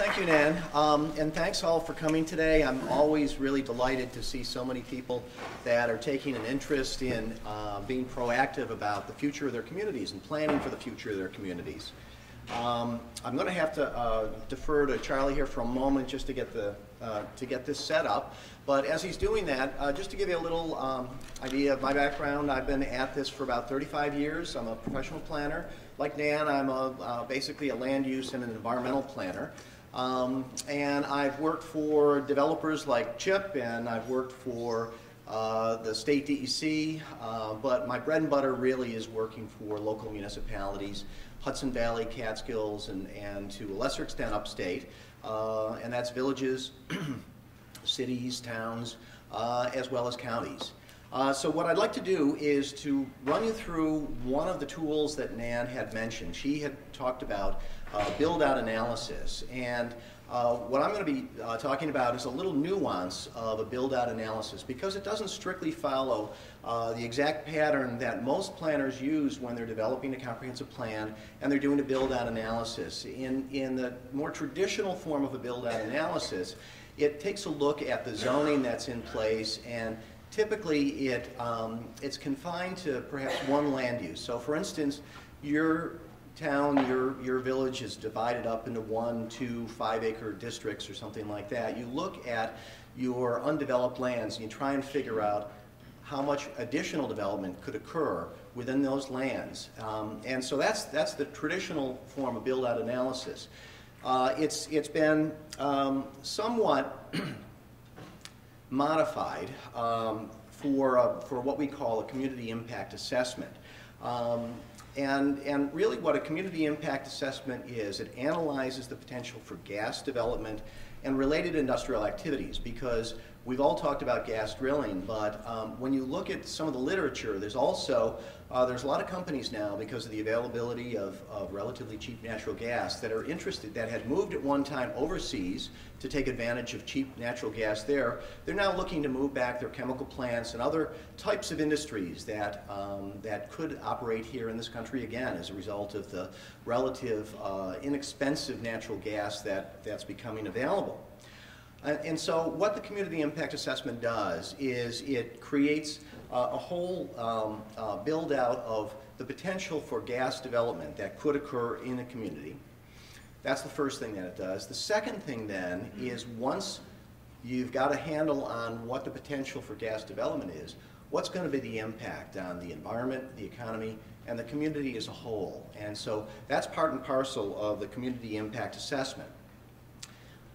thank you, Nan, and thanks all for coming today. I'm always really delighted to see so many people that are taking an interest in being proactive about the future of their communities and planning for the future of their communities. I'm going to have to defer to Charlie here for a moment just to get this set up. But as he's doing that, just to give you a little idea of my background, I've been at this for about 35 years. I'm a professional planner. Like Nan, I'm basically a land use and an environmental planner. And I've worked for developers like CHIP, and I've worked for the state DEC, but my bread and butter really is working for local municipalities, Hudson Valley, Catskills, and to a lesser extent upstate, and that's villages, cities, towns, as well as counties. So what I'd like to do is to run you through one of the tools that Nan had mentioned. She had talked about build-out analysis, and what I'm going to be talking about is a little nuance of a build-out analysis, because it doesn't strictly follow the exact pattern that most planners use when they're developing a comprehensive plan and they're doing a build-out analysis. In the more traditional form of a build-out analysis, it takes a look at the zoning that's in place, and typically it's confined to perhaps one land use. So for instance, your town, your village is divided up into 1, 2, 5 acre districts or something like that. You look at your undeveloped lands and you try and figure out how much additional development could occur within those lands. And so that's the traditional form of build-out analysis. It's been somewhat modified for what we call a community impact assessment. And really what a community impact assessment is, it analyzes the potential for gas development and related industrial activities, because we've all talked about gas drilling, but when you look at some of the literature, there's also there's a lot of companies now, because of the availability of relatively cheap natural gas, that are interested, that had moved at one time overseas to take advantage of cheap natural gas there. They're now looking to move back their chemical plants and other types of industries that, that could operate here in this country again as a result of the relative inexpensive natural gas that's becoming available. And so what the community impact assessment does is it creates a whole build-out of the potential for gas development that could occur in a community. That's the first thing that it does. The second thing then is, once you've got a handle on what the potential for gas development is, what's going to be the impact on the environment, the economy, and the community as a whole. And so that's part and parcel of the community impact assessment.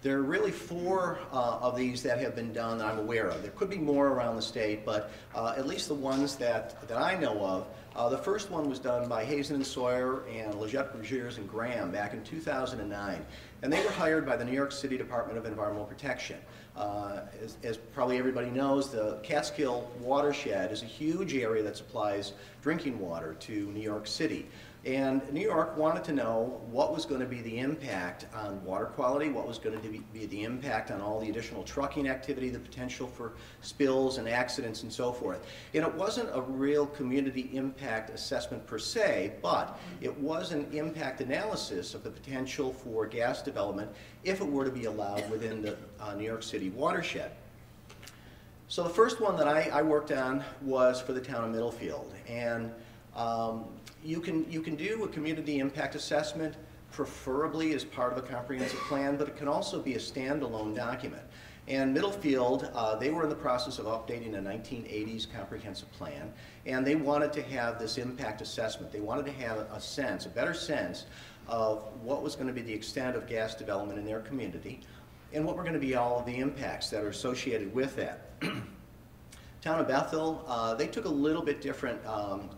There are really 4 of these that have been done that I'm aware of. There could be more around the state, but at least the ones that I know of. The first one was done by Hazen and Sawyer and Leggett, Bergiers and Graham back in 2009. And they were hired by the New York City Department of Environmental Protection. As probably everybody knows, the Catskill watershed is a huge area that supplies drinking water to New York City. And New York wanted to know what was going to be the impact on water quality, what was going to be the impact on all the additional trucking activity, the potential for spills and accidents and so forth. And it wasn't a real community impact assessment per se, but it was an impact analysis of the potential for gas development if it were to be allowed within the New York City watershed. So the first one that I worked on was for the town of Middlefield. And you can do a community impact assessment, preferably as part of a comprehensive plan, but it can also be a standalone document. And Middlefield, they were in the process of updating a 1980s comprehensive plan, and they wanted to have this impact assessment. They wanted to have a sense, a better sense of what was going to be the extent of gas development in their community, and what were going to be all of the impacts that are associated with that. Town of Bethel, they took a little bit different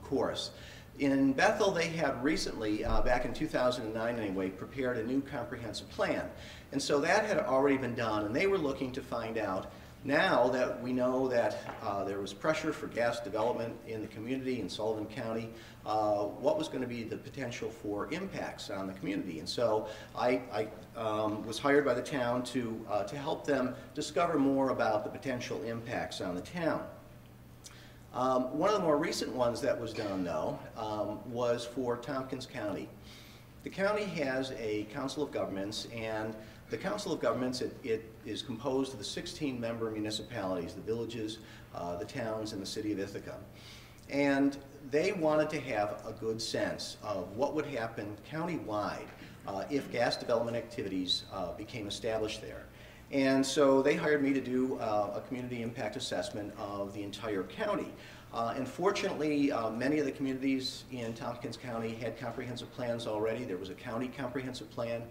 course. In Bethel, they had recently, back in 2009 anyway, prepared a new comprehensive plan. And so that had already been done, and they were looking to find out, now that we know that there was pressure for gas development in the community in Sullivan County, what was going to be the potential for impacts on the community. And so I was hired by the town to help them discover more about the potential impacts on the town. One of the more recent ones that was done, though, was for Tompkins County. The county has a council of governments, and The Council of Governments, it is composed of the 16-member municipalities, the villages, the towns, and the city of Ithaca. And they wanted to have a good sense of what would happen countywide if gas development activities became established there. And so they hired me to do a community impact assessment of the entire county. And fortunately, many of the communities in Tompkins County had comprehensive plans already. There was a county comprehensive plan.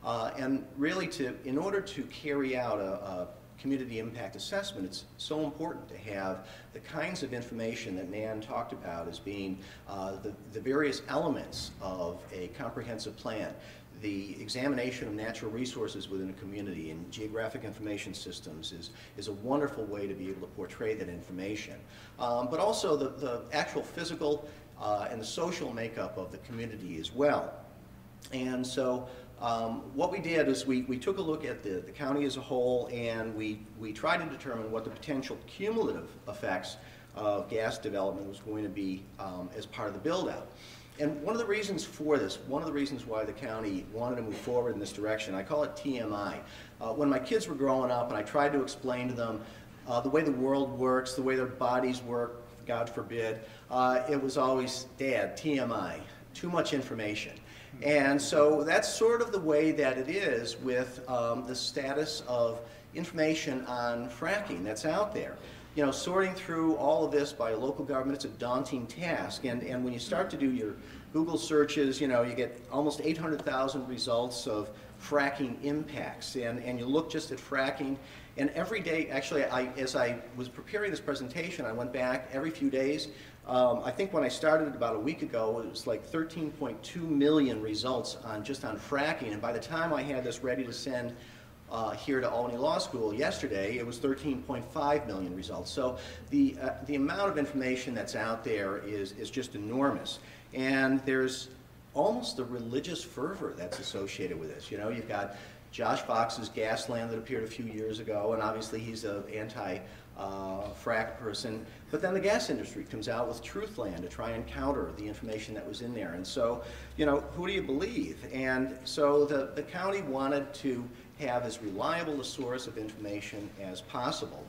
And really, in order to carry out a community impact assessment, it's so important to have the kinds of information that Nan talked about as being the various elements of a comprehensive plan. The examination of natural resources within a community and geographic information systems is a wonderful way to be able to portray that information. But also the actual physical and the social makeup of the community as well. And so what we did is we took a look at the county as a whole, and we tried to determine what the potential cumulative effects of gas development was going to be as part of the build-out. And one of the reasons for this, one of the reasons why the county wanted to move forward in this direction, I call it TMI. When my kids were growing up and I tried to explain to them the way the world works, the way their bodies work, God forbid, it was always, Dad, TMI, too much information. And so that's sort of the way that it is with the status of information on fracking that's out there. You know, sorting through all of this by a local government, it's a daunting task. And when you start to do your Google searches, you know, you get almost 800,000 results of fracking impacts. And you look just at fracking, and every day, actually, as I was preparing this presentation, I went back every few days. I think when I started about a week ago, it was like 13.2 million results just on fracking. And by the time I had this ready to send here to Albany Law School yesterday, it was 13.5 million results. So the amount of information that's out there is just enormous. And there's almost a religious fervor that's associated with this. You know, you've got Josh Fox's Gasland that appeared a few years ago, and obviously he's an anti-frack person. But then the gas industry comes out with Truthland to try and counter the information that was in there. And so, you know, who do you believe? And so the county wanted to have as reliable a source of information as possible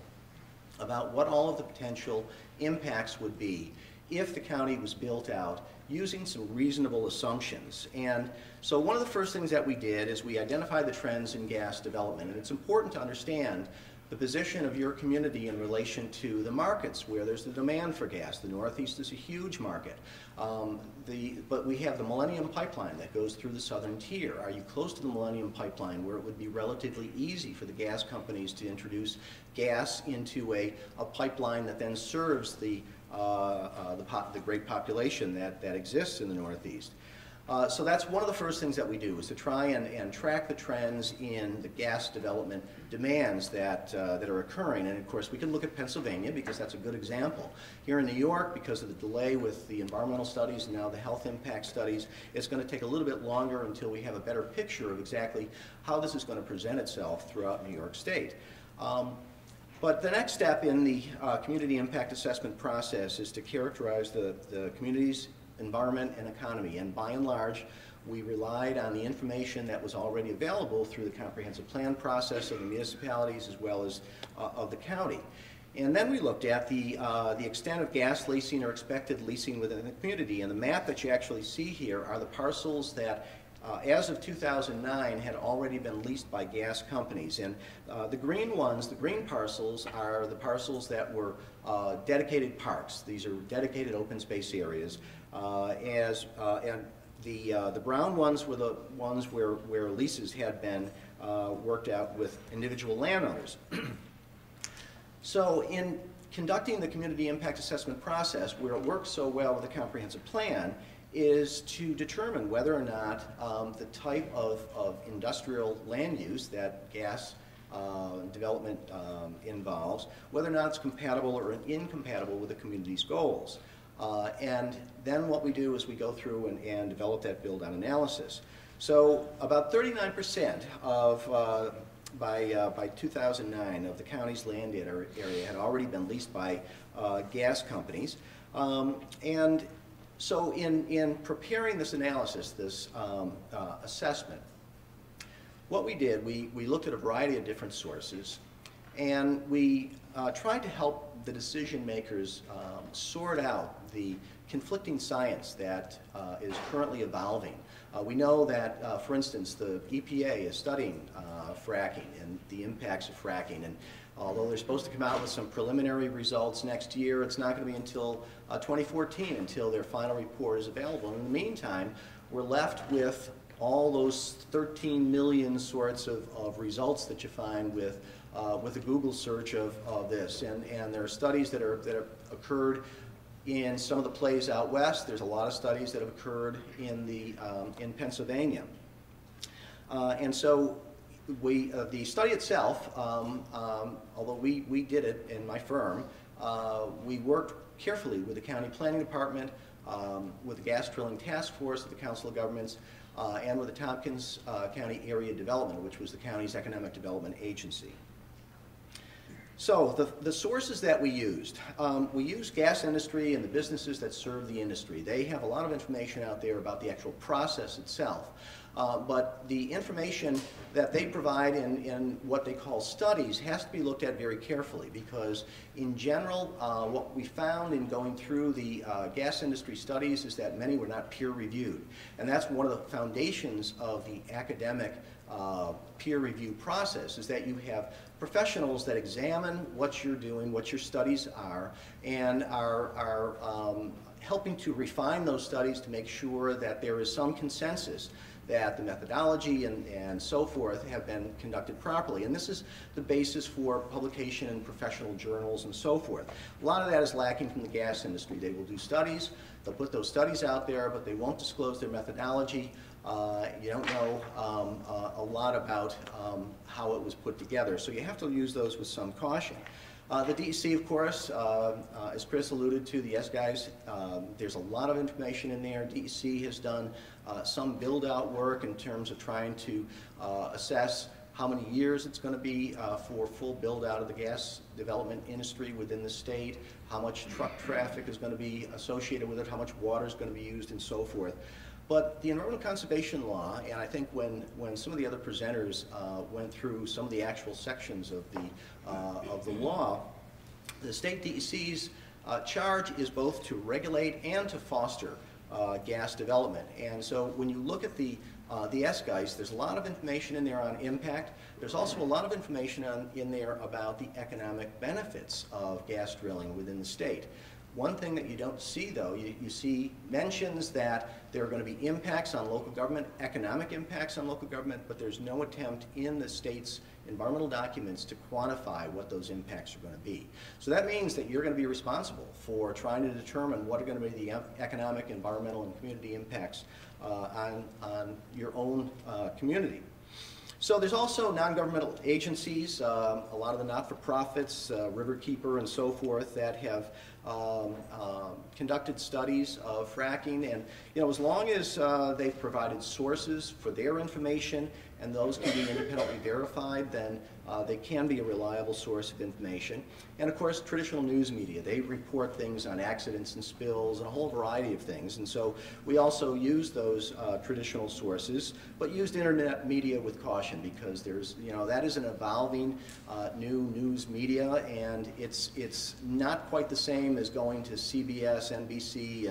about what all of the potential impacts would be if the county was built out using some reasonable assumptions. And so one of the first things that we did is we identified the trends in gas development. And it's important to understand the position of your community in relation to the markets where there's the demand for gas. The Northeast is a huge market. But we have the Millennium Pipeline that goes through the southern tier. Are you close to the Millennium Pipeline where it would be relatively easy for the gas companies to introduce gas into a pipeline that then serves the great population that exists in the Northeast? So that's one of the first things that we do, is to try and track the trends in the gas development demands that are occurring. And of course, we can look at Pennsylvania because that's a good example. Here in New York, because of the delay with the environmental studies and now the health impact studies, it's going to take a little bit longer until we have a better picture of exactly how this is going to present itself throughout New York State. But the next step in the community impact assessment process is to characterize the community's environment and economy. And by and large, we relied on the information that was already available through the comprehensive plan process of the municipalities as well as of the county. And then we looked at the extent of gas leasing or expected leasing within the community. And the map that you actually see here are the parcels that as of 2009, had already been leased by gas companies. And the green ones, the green parcels, are the parcels that were dedicated parks. These are dedicated open space areas. And the brown ones were the ones where leases had been worked out with individual landowners. So in conducting the community impact assessment process, where it works so well with a comprehensive plan, is to determine whether or not the type of industrial land use that gas development involves, whether or not it's compatible or incompatible with the community's goals. And then what we do is we go through and develop that build-out analysis. So about 39% of, by 2009, of the county's land area had already been leased by gas companies. And so in preparing this analysis, this assessment, what we did, we looked at a variety of different sources, and we tried to help the decision makers sort out the conflicting science that is currently evolving. We know that, for instance, the EPA is studying fracking and the impacts of fracking, and although they're supposed to come out with some preliminary results next year, it's not going to be until 2014 until their final report is available. In the meantime, we're left with all those 13 million sorts of results that you find with a Google search of this, and there are studies that have occurred in some of the plays out west. There's a lot of studies that have occurred in Pennsylvania, and so the study itself, although we did it in my firm, we worked carefully with the county planning department, with the gas drilling task force of the Council of Governments, and with the Tompkins County Area Development, which was the county's economic development agency. So the sources that we used gas industry and the businesses that serve the industry. They have a lot of information out there about the actual process itself. But the information that they provide in what they call studies has to be looked at very carefully, because in general, what we found in going through the gas industry studies is that many were not peer reviewed. And that's one of the foundations of the academic peer review process, is that you have professionals that examine what you're doing, what your studies are, and are helping to refine those studies to make sure that there is some consensus that the methodology and so forth have been conducted properly. And this is the basis for publication in professional journals and so forth. A lot of that is lacking from the gas industry. They will do studies, they'll put those studies out there, but they won't disclose their methodology. You don't know a lot about how it was put together, so you have to use those with some caution. The DEC, of course, as Chris alluded to, the S-Guys, there's a lot of information in there. DEC has done some build-out work in terms of trying to assess how many years it's going to be for full build-out of the gas development industry within the state, how much truck traffic is going to be associated with it, how much water is going to be used, and so forth. But the Environmental Conservation Law, and I think when some of the other presenters went through some of the actual sections of the law, the state DEC's charge is both to regulate and to foster gas development. And so when you look at the S-Guys, there's a lot of information in there on impact. There's also a lot of information in there about the economic benefits of gas drilling within the state. One thing that you don't see, though, you see mentions that there are going to be impacts on local government, economic impacts on local government, but there's no attempt in the state's environmental documents to quantify what those impacts are going to be. So that means that you're going to be responsible for trying to determine what are going to be the economic, environmental, and community impacts on your own community. So there's also non-governmental agencies, a lot of the not-for-profits, Riverkeeper and so forth, that have conducted studies of fracking, and as long as they've provided sources for their information and those can be independently verified, then they can be a reliable source of information. And of course, traditional news media, they report things on accidents and spills and a whole variety of things, and so we also use those traditional sources, but used internet media with caution, because there's, that is an evolving new news media, and it's not quite the same as going to CBS, NBC,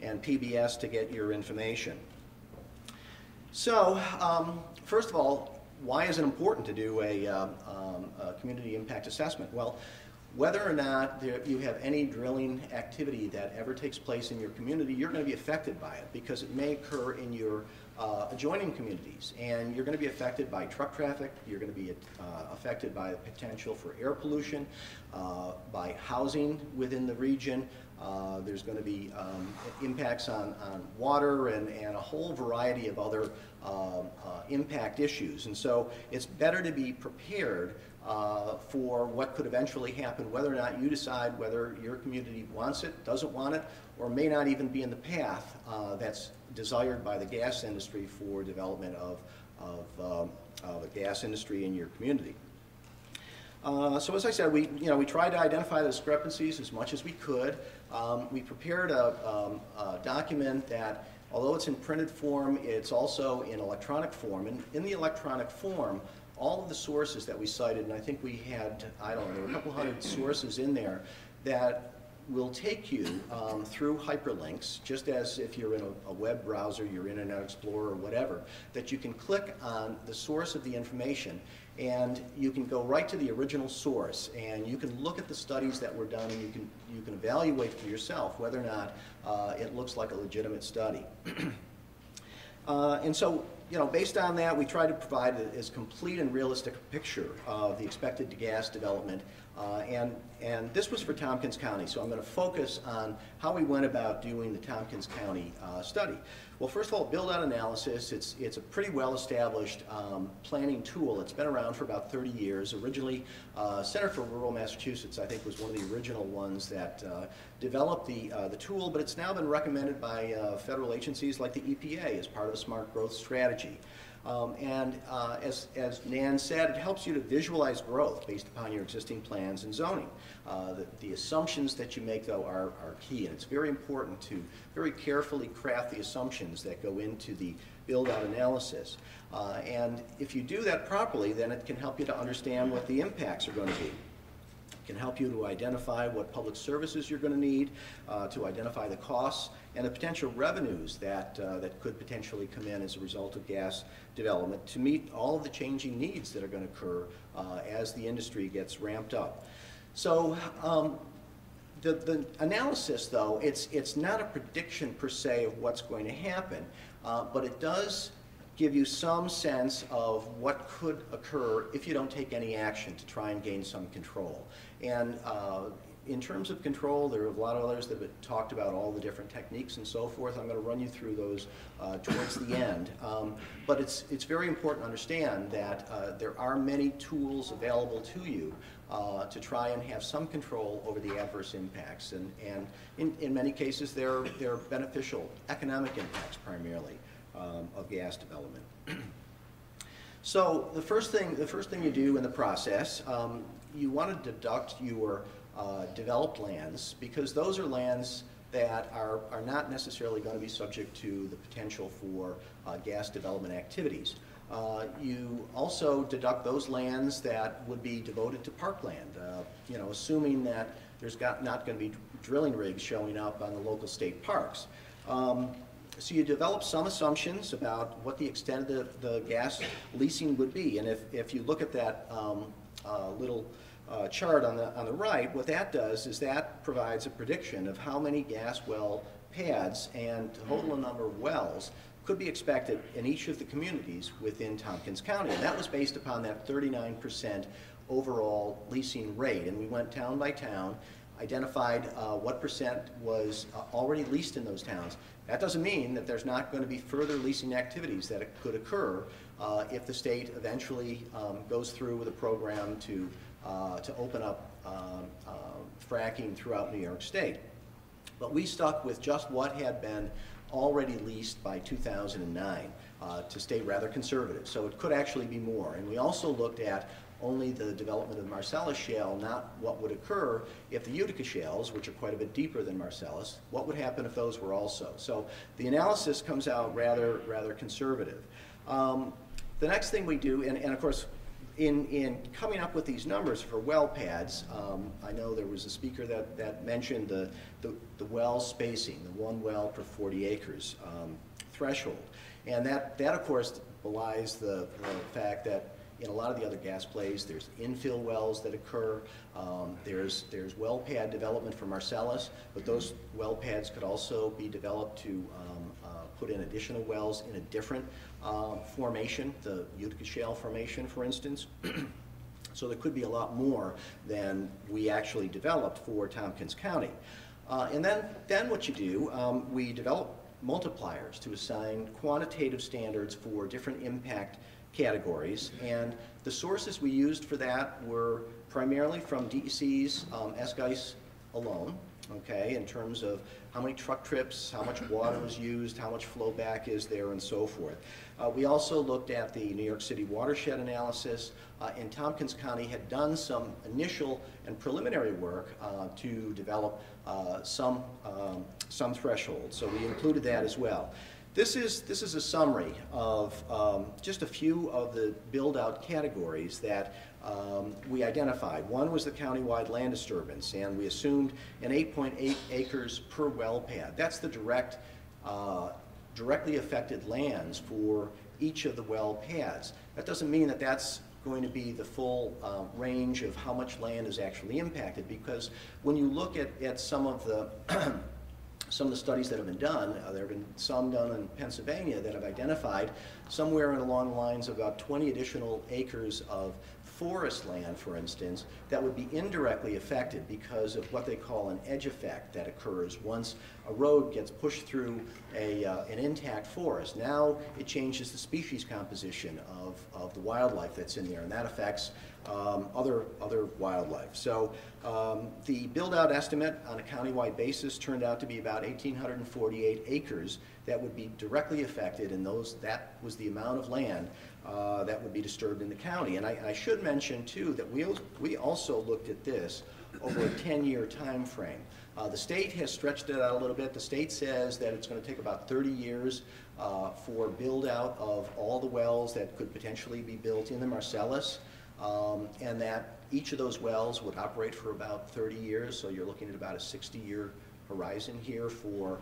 and PBS to get your information. So, first of all, why is it important to do a community impact assessment? Well, whether or not you have any drilling activity that ever takes place in your community, you're going to be affected by it, because it may occur in your adjoining communities, and you're going to be affected by truck traffic, you're going to be affected by the potential for air pollution, by housing within the region. There's going to be impacts on water and a whole variety of other impact issues. And so it's better to be prepared for what could eventually happen, whether or not you decide whether your community wants it, doesn't want it, or may not even be in the path that's desired by the gas industry for development of the gas industry in your community. So as I said, we tried to identify the discrepancies as much as we could. We prepared a document that Although it's in printed form, it's also in electronic form. And in the electronic form, all of the sources that we cited, and I think we had, I don't know, there were a couple hundred sources in there that will take you through hyperlinks, just as if you're in a web browser, your Internet Explorer or whatever, that you can click on the source of the information and you can go right to the original source and you can look at the studies that were done and you can evaluate for yourself whether or not it looks like a legitimate study. And so, you know, based on that, we try to provide as complete and realistic a picture of the expected gas development. And this was for Tompkins County, so I'm going to focus on how we went about doing the Tompkins County study. Well, first of all, build-out analysis, it's a pretty well-established planning tool. It's been around for about 30 years. Originally, Center for Rural Massachusetts, I think, was one of the original ones that developed the tool, but it's now been recommended by federal agencies like the EPA as part of a smart growth strategy. As Nan said, it helps you to visualize growth based upon your existing plans and zoning. The assumptions that you make, though, are key, and it's very important to very carefully craft the assumptions that go into the build-out analysis. And if you do that properly, then it can help you to understand what the impacts are going to be. It can help you to identify what public services you're going to need, to identify the costs and the potential revenues that could potentially come in as a result of gas development to meet all of the changing needs that are going to occur as the industry gets ramped up. So the analysis, though, it's not a prediction per se of what's going to happen, but it does give you some sense of what could occur if you don't take any action to try and gain some control. And in terms of control, there are a lot of others that have talked about all the different techniques and so forth. I'm going to run you through those towards the end. But it's very important to understand that there are many tools available to you to try and have some control over the adverse impacts. And in many cases, they're beneficial economic impacts primarily of gas development. So the first thing you do in the process, you want to deduct your developed lands, because those are lands that are not necessarily going to be subject to the potential for gas development activities. You also deduct those lands that would be devoted to parkland, you know, assuming that there's not going to be drilling rigs showing up on the local state parks. So you develop some assumptions about what the extent of the gas leasing would be, and if you look at that little chart on the right, what that does is that provides a prediction of how many gas well pads and total number of wells could be expected in each of the communities within Tompkins County. And that was based upon that 39% overall leasing rate. And we went town by town, identified what percent was already leased in those towns. That doesn't mean that there's not going to be further leasing activities that could occur if the state eventually goes through with a program to open up fracking throughout New York State. But we stuck with just what had been already leased by 2009 to stay rather conservative. So it could actually be more. And we also looked at only the development of Marcellus shale, not what would occur if the Utica shales, which are quite a bit deeper than Marcellus, what would happen if those were also. So the analysis comes out rather conservative. The next thing we do, and of course, in coming up with these numbers for well pads, I know there was a speaker that mentioned the well spacing, the one well per 40 acres threshold. And that of course belies the fact that in a lot of the other gas plays, there's infill wells that occur. There's well pad development for Marcellus, but those well pads could also be developed to put in additional wells in a different formation, the Utica Shale formation, for instance. So there could be a lot more than we actually developed for Tompkins County. And then what you do, we develop multipliers to assign quantitative standards for different impact categories, and the sources we used for that were primarily from DEC's SGICE alone, okay, in terms of how many truck trips, how much water was used, how much flow back is there, and so forth. We also looked at the New York City watershed analysis, and Tompkins County had done some initial and preliminary work to develop some thresholds, so we included that as well. This is a summary of just a few of the build-out categories that we identified. One was the countywide land disturbance, and we assumed an 8.8 acres per well pad. That's the directly affected lands for each of the well pads. That doesn't mean that that's going to be the full range of how much land is actually impacted, because when you look at some of the some of the studies that have been done, there have been some done in Pennsylvania that have identified somewhere along the lines of about 20 additional acres of forest land, for instance, that would be indirectly affected because of what they call an edge effect that occurs once a road gets pushed through an intact forest. Now it changes the species composition of the wildlife that's in there, and that affects other wildlife. So the build-out estimate on a countywide basis turned out to be about 1,848 acres that would be directly affected, and that was the amount of land that would be disturbed in the county. And I should mention too that we also looked at this over a 10-year time frame. The state has stretched it out a little bit. The state says that it's going to take about 30 years for build-out of all the wells that could potentially be built in the Marcellus, and that each of those wells would operate for about 30 years, so you're looking at about a 60-year horizon here for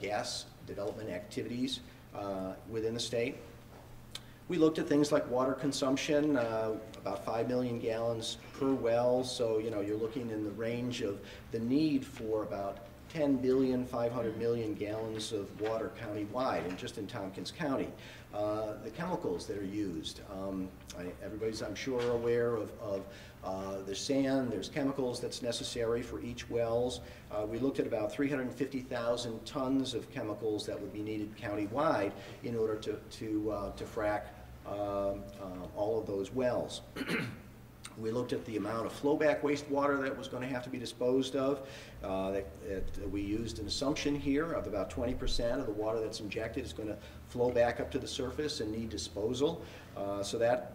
gas development activities within the state. We looked at things like water consumption, about 5 million gallons per well, so you're looking in the range of the need for about 10 billion, 500 million gallons of water countywide, and just in Tompkins County. The chemicals that are used, everybody's, I'm sure, aware of there's sand, there's chemicals that's necessary for each wells. We looked at about 350,000 tons of chemicals that would be needed countywide in order to frack all of those wells. We looked at the amount of flowback wastewater that was going to have to be disposed of. We used an assumption here of about 20% of the water that's injected is going to flow back up to the surface and need disposal. So that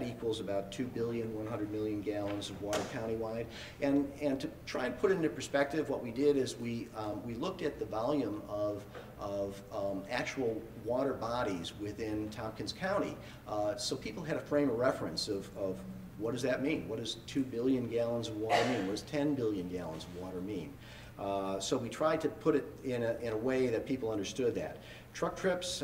equals about 2,100 million gallons of water countywide. And to try and put it into perspective, what we did is we looked at the volume of actual water bodies within Tompkins County, so people had a frame of reference of what does that mean? What does 2 billion gallons of water mean? What does 10 billion gallons of water mean? So we tried to put it in a way that people understood that. Truck trips,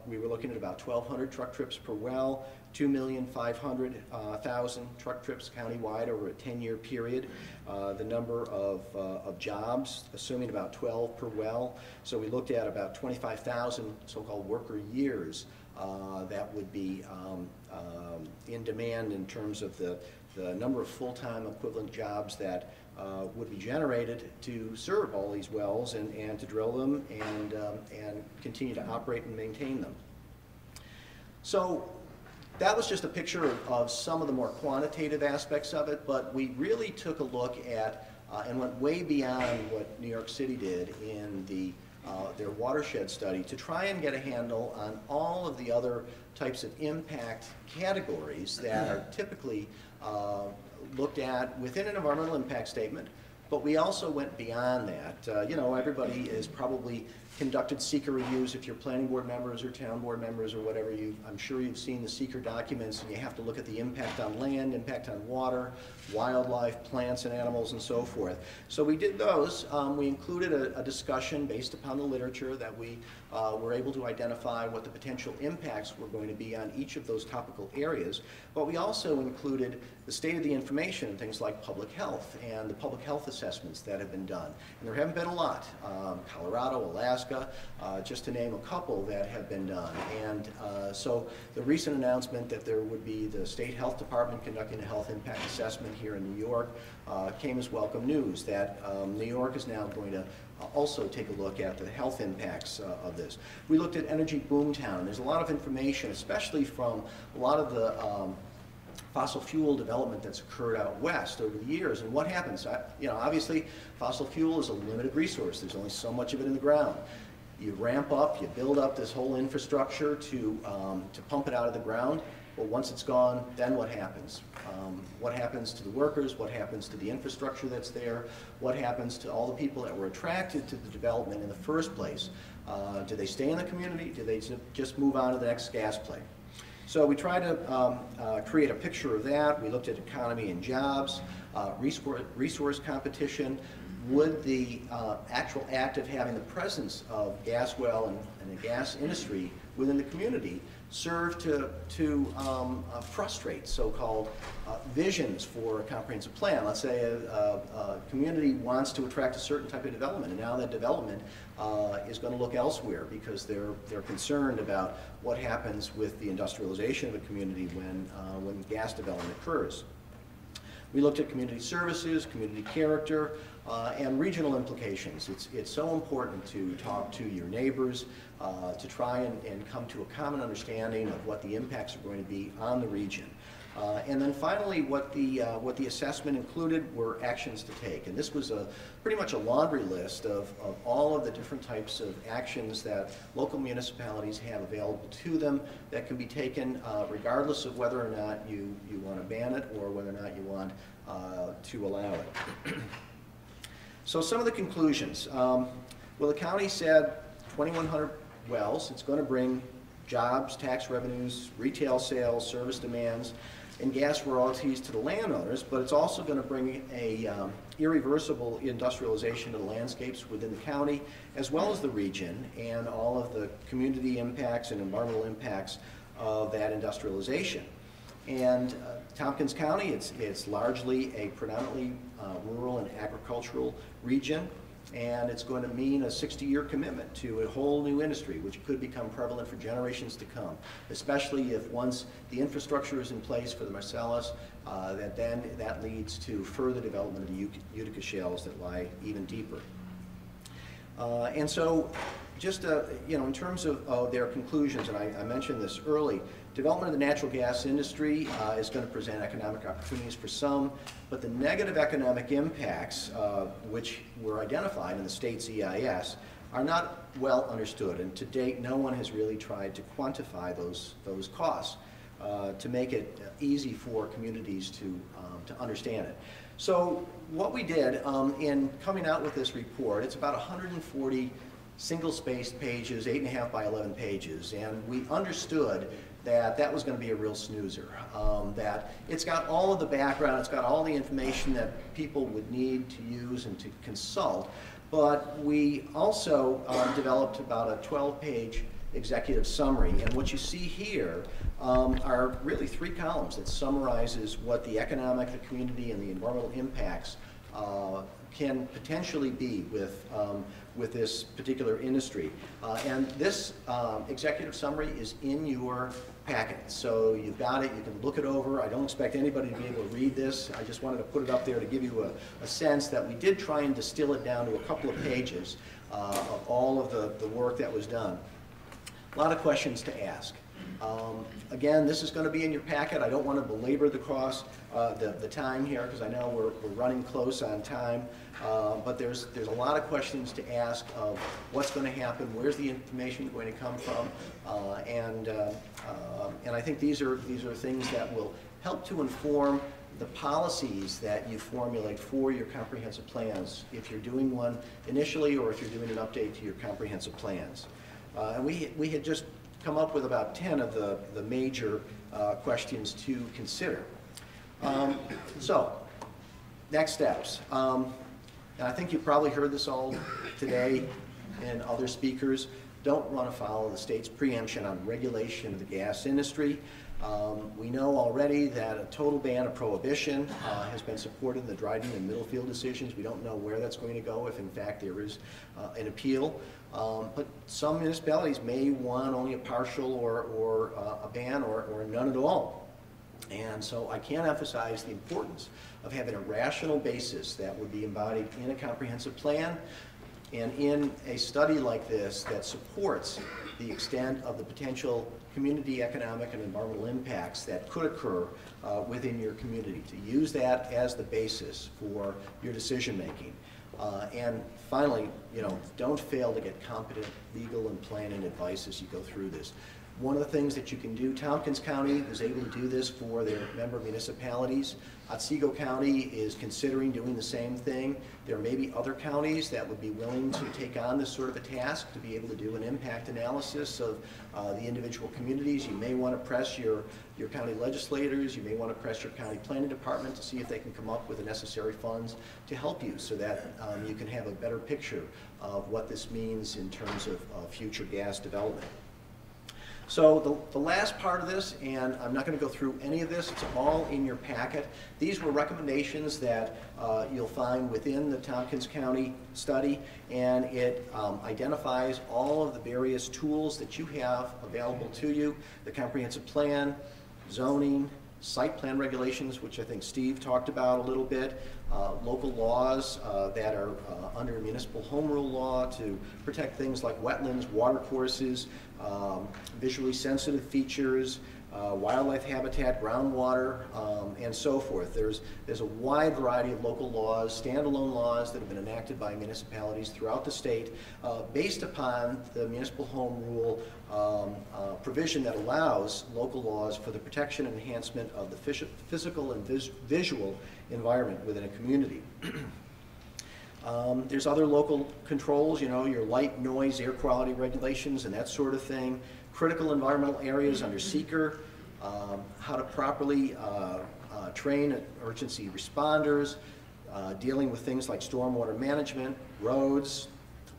we were looking at about 1,200 truck trips per well, 2,500,000 truck trips countywide over a 10-year period. The number of jobs, assuming about 12 per well. So we looked at about 25,000 so-called worker years that would be in demand in terms of the number of full-time equivalent jobs that would be generated to serve all these wells and to drill them and continue to operate and maintain them. So that was just a picture of some of the more quantitative aspects of it, but we really took a look at and went way beyond what New York City did in their watershed study to try and get a handle on all of the other types of impact categories that are typically looked at within an environmental impact statement. But we also went beyond that. Everybody has probably conducted seeker reviews. If you're planning board members or town board members or whatever, I'm sure you've seen the seeker documents, and you have to look at the impact on land, impact on water, wildlife, plants and animals, and so forth. So we did those. We included a discussion based upon the literature that we were able to identify what the potential impacts were going to be on each of those topical areas. But we also included the state of the information and things like public health and the public health assessments that have been done. And there haven't been a lot. Colorado, Alaska, just to name a couple that have been done. And so the recent announcement that there would be the state health department conducting a health impact assessment here in New York came as welcome news that New York is now going to also take a look at the health impacts of this. We looked at energy boomtown. There's a lot of information, especially from a lot of the fossil fuel development that's occurred out west over the years. And what happens? Obviously, fossil fuel is a limited resource. There's only so much of it in the ground. You ramp up, you build up this whole infrastructure to pump it out of the ground. But once it's gone, then what happens? What happens to the workers? What happens to the infrastructure that's there? What happens to all the people that were attracted to the development in the first place? Do they stay in the community? Do they just move on to the next gas plant? So we tried to create a picture of that. We looked at economy and jobs, resource competition. Would the actual act of having the presence of gas well and the gas industry within the community serve to frustrate so-called visions for a comprehensive plan? Let's say a community wants to attract a certain type of development, and now that development is going to look elsewhere because they're concerned about what happens with the industrialization of a community when gas development occurs. We looked at community services, community character, and regional implications. It's so important to talk to your neighbors, to try and come to a common understanding of what the impacts are going to be on the region. And then finally, what the assessment included were actions to take. And this was pretty much a laundry list of all of the different types of actions that local municipalities have available to them that can be taken regardless of whether or not you want to ban it or whether or not you want to allow it. So some of the conclusions. Well, the county said 2,100 wells. It's going to bring jobs, tax revenues, retail sales, service demands, and gas royalties to the landowners, but it's also going to bring a irreversible industrialization of the landscapes within the county, as well as the region, and all of the community impacts and environmental impacts of that industrialization. And Tompkins County, it's largely a predominantly rural and agricultural region, and it's going to mean a 60-year commitment to a whole new industry, which could become prevalent for generations to come, especially if once the infrastructure is in place for the Marcellus, that leads to further development of the Utica shales that lie even deeper. And so, just in terms of their conclusions, and I mentioned this early, development of the natural gas industry is going to present economic opportunities for some, but the negative economic impacts, which were identified in the state's EIS, are not well understood, and to date no one has really tried to quantify those costs to make it easy for communities to understand it. So what we did in coming out with this report, it's about 140 single-spaced pages, 8.5 by 11 pages, and we understood that was going to be a real snoozer, that it's got all of the background, it's got all the information that people would need to use and to consult, but we also developed about a 12-page executive summary, and what you see here are really 3 columns that summarizes what the economic, the community, and the environmental impacts can potentially be with this particular industry. And this executive summary is in your packet. So you've got it, you can look it over. I don't expect anybody to be able to read this. I just wanted to put it up there to give you a sense that we did try and distill it down to a couple of pages of all of the work that was done. A lot of questions to ask. Again, this is going to be in your packet. I don't want to belabor the time here because I know we're running close on time. But there's a lot of questions to ask of what's going to happen, where's the information going to come from, and I think these are things that will help to inform the policies that you formulate for your comprehensive plans, if you're doing one initially or if you're doing an update to your comprehensive plans. And we had just come up with about 10 of the major questions to consider. So, next steps. And I think you've probably heard this all today and other speakers. Don't run afoul of the state's preemption on regulation of the gas industry. We know already that a total ban of prohibition has been supported in the Dryden and Middlefield decisions. We don't know where that's going to go if in fact there is an appeal. But some municipalities may want only a partial or a ban or none at all. And so I can't emphasize the importance of having a rational basis that would be embodied in a comprehensive plan and in a study like this that supports the extent of the potential community economic and environmental impacts that could occur within your community, to use that as the basis for your decision making. And finally, don't fail to get competent legal and planning advice as you go through this. One of the things that you can do, Tompkins County was able to do this for their member municipalities. Otsego County is considering doing the same thing. There may be other counties that would be willing to take on this sort of a task to be able to do an impact analysis of the individual communities. You may want to press your county legislators, you may want to press your county planning department to see if they can come up with the necessary funds to help you so that you can have a better picture of what this means in terms of future gas development. So the last part of this, and I'm not going to go through any of this, it's all in your packet. These were recommendations that you'll find within the Tompkins County study, and it identifies all of the various tools that you have available to you, the comprehensive plan, zoning, site plan regulations, which I think Steve talked about a little bit, local laws that are under municipal home rule law to protect things like wetlands, watercourses, visually sensitive features, wildlife habitat, groundwater, and so forth. There's a wide variety of local laws, standalone laws that have been enacted by municipalities throughout the state based upon the municipal home rule provision that allows local laws for the protection and enhancement of the physical and visual environment within a community. There's other local controls, you know, your light, noise, air quality regulations and that sort of thing. Critical environmental areas under seeker, how to properly train emergency responders, dealing with things like stormwater management, roads,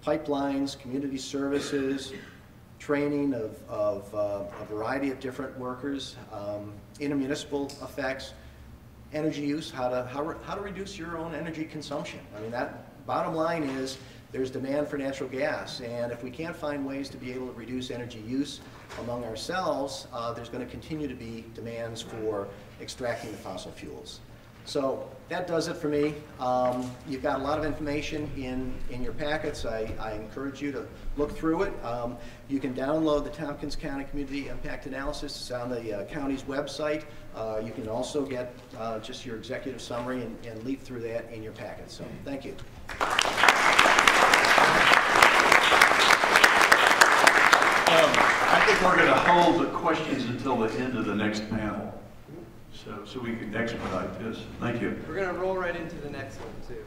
pipelines, community services, training of a variety of different workers, intermunicipal effects, energy use, how to reduce your own energy consumption. I mean, that bottom line is there's demand for natural gas, and if we can't find ways to be able to reduce energy use among ourselves, there's going to continue to be demands for extracting the fossil fuels. So that does it for me. You've got a lot of information in your packets. I encourage you to look through it. You can download the Tompkins County Community Impact Analysis. It's on the county's website. You can also get just your executive summary and leaf through that in your packet. So thank you. I think we're going to hold the questions until the end of the next panel, so we can expedite this. Thank you. We're going to roll right into the next one, too.